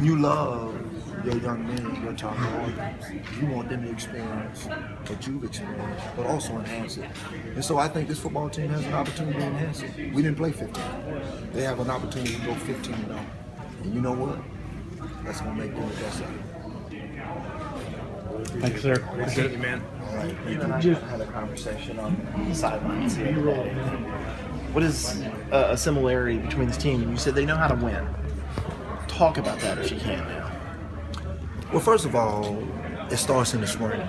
when you love your young men, your child audience, you want them to experience what you've experienced, but also enhance it. And so I think this football team has an opportunity to enhance it. We didn't play 15. They have an opportunity to go 15-0. And you know what? That's going to make them the best of it. Thanks, sir. Appreciate you, man. All right. You and I had a conversation on the sidelines the other day. What is a similarity between this team? You said they know how to win. Talk about that if you can now. Well, first of all, it starts in the spring.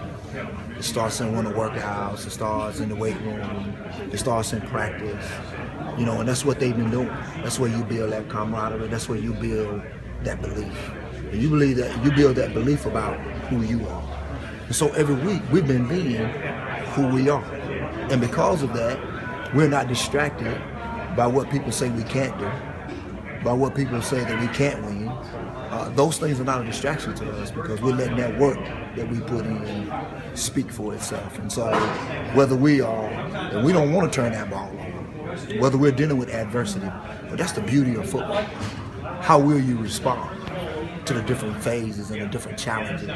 It starts in one of the workouts. It starts in the weight room. It starts in practice. You know, and that's what they've been doing. That's where you build that camaraderie. That's where you build that belief. And you believe that you build that belief about who you are. And so every week we've been being who we are. And because of that, we're not distracted by what people say we can't do, by what people say that we can't win. Those things are not a distraction to us because we're letting that work that we put in speak for itself. And so whether we are, and we don't want to turn that ball over, whether we're dealing with adversity, but that's the beauty of football. How will you respond to the different phases and the different challenges,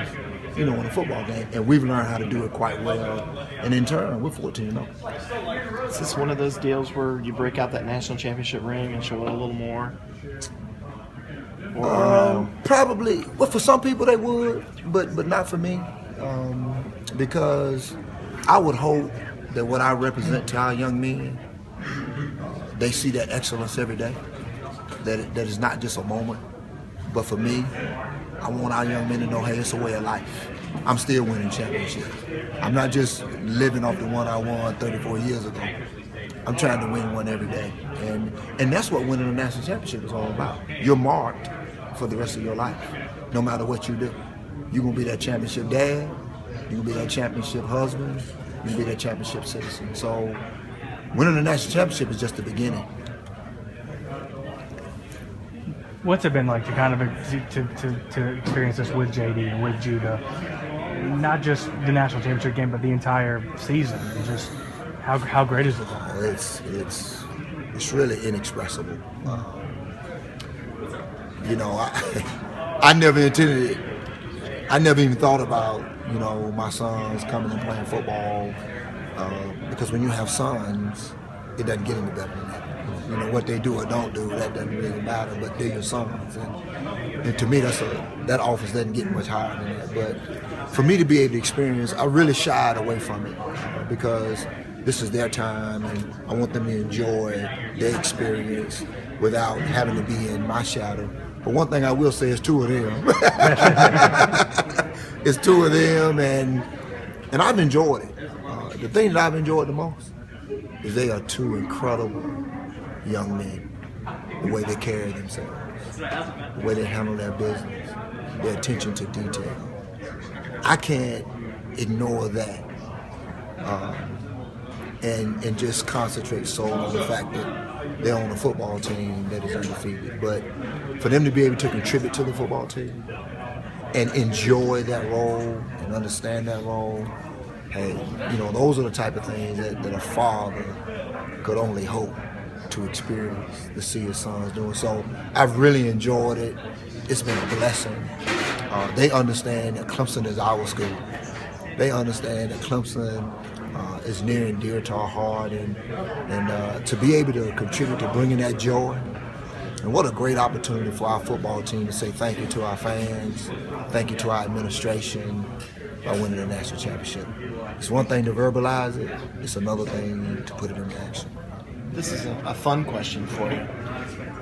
you know, in a football game? And we've learned how to do it quite well. And in turn, we're 14-0. Is this one of those deals where you break out that national championship ring and show it a little more? Or no? Probably. Well, for some people they would, but not for me, because I would hope that what I represent to our young men, they see that excellence every day. That is not just a moment, but for me, I want our young men to know, hey, it's a way of life. I'm still winning championships. I'm not just living off the one I won 34 years ago. I'm trying to win one every day, and that's what winning a national championship is all about. You're marked for the rest of your life, no matter what you do. You're gonna be that championship dad. You're gonna be that championship husband. You're gonna be that championship citizen. So, winning the national championship is just the beginning. What's it been like to kind of to experience this with JD and with Judah? Not just the national championship game, but the entire season. And just how great is it? It's really inexpressible. You know, I never intended it. I never even thought about, you know, my sons coming and playing football, because when you have sons, it doesn't get any better than that. You know, what they do or don't do, that doesn't really matter, but they're your sons. And to me, that office doesn't get much higher than that. But for me to be able to experience, I really shied away from it because this is their time and I want them to enjoy their experience without having to be in my shadow. But one thing I will say is two of them. It's two of them, and I've enjoyed it. The thing that I've enjoyed the most is they are two incredible young men. The way they carry themselves, the way they handle their business, their attention to detail. I can't ignore that and just concentrate solely on the fact that they're on a football team that is undefeated. But for them to be able to contribute to the football team and enjoy that role and understand that role, hey, you know, those are the type of things that a father could only hope to experience, to see his sons doing. So I've really enjoyed it. It's been a blessing. They understand that Clemson is our school. They understand that Clemson is near and dear to our heart, and to be able to contribute to bringing that joy. And what a great opportunity for our football team to say thank you to our fans, thank you to our administration by winning the national championship. It's one thing to verbalize it, it's another thing to put it into action. This is a fun question for you.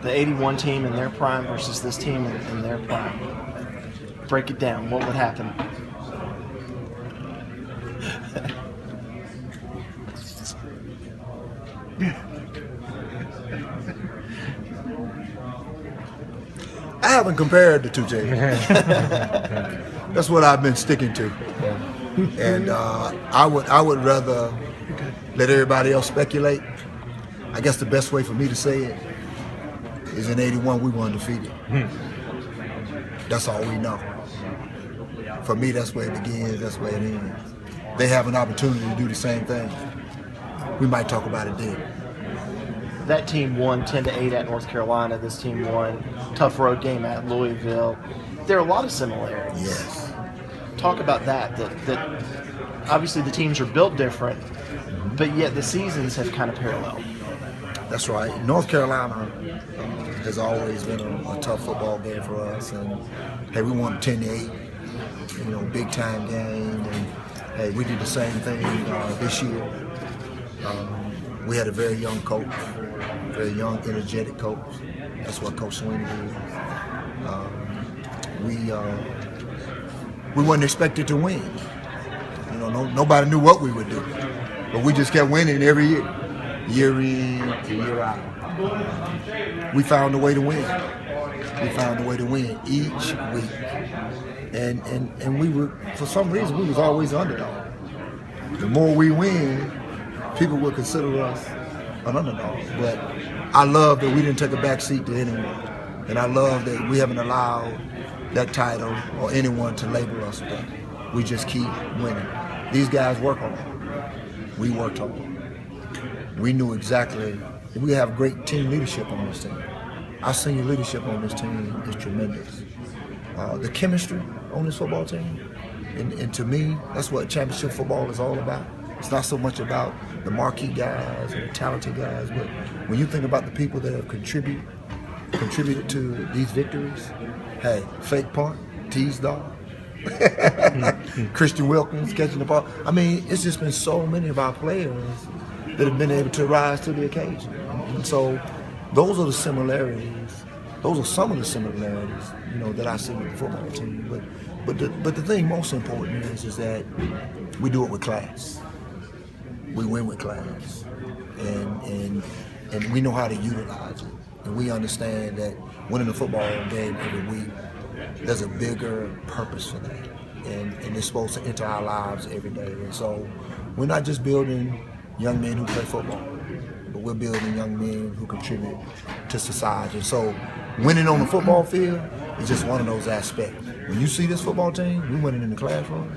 The 81 team in their prime versus this team in their prime. Break it down. What would happen? I haven't compared the two teams. That's what I've been sticking to. And I would rather let everybody else speculate. I guess the best way for me to say it is in 81 we were undefeated. That's all we know. For me, that's where it begins, that's where it ends. They have an opportunity to do the same thing. We might talk about it then. that team won 10-8 at North Carolina. This team won tough road game at Louisville. There are a lot of similarities. Yes. Talk about that obviously the teams are built different, but yet the seasons have kind of paralleled. That's right. North Carolina has always been a tough football game for us, and hey, we won 10-8, big time game, and hey, we did the same thing this year. We had a very young coach, very young, energetic coach. That's what Coach Sweeney did. We weren't expected to win. Nobody knew what we would do, but we just kept winning every year in and year out. We found a way to win. We found a way to win each week, and we were, for some reason, we was always underdog. The more we win, people would consider us an underdog. But I love that we didn't take a back seat to anyone, and I love that we haven't allowed that title or anyone to label us with that. We just keep winning. These guys work hard. We worked hard. We knew exactly. We have great team leadership on this team. Our senior leadership on this team is tremendous. The chemistry on this football team, and to me, that's what championship football is all about. It's not so much about the marquee guys and the talented guys, but when you think about the people that have contributed to these victories, hey, fake punt, tease dog, Christian Wilkins catching the ball. I mean, it's just been so many of our players that have been able to rise to the occasion. And so those are the similarities. Those are some of the similarities, that I see with the football team. But the thing most important is that we do it with class. We win with class, and we know how to utilize it. And we understand that winning a football game every week, there's a bigger purpose for that, and it's supposed to enter our lives every day. And so we're not just building young men who play football, but we're building young men who contribute to society. And so winning on the football field is just one of those aspects. When you see this football team, we winning in the classroom,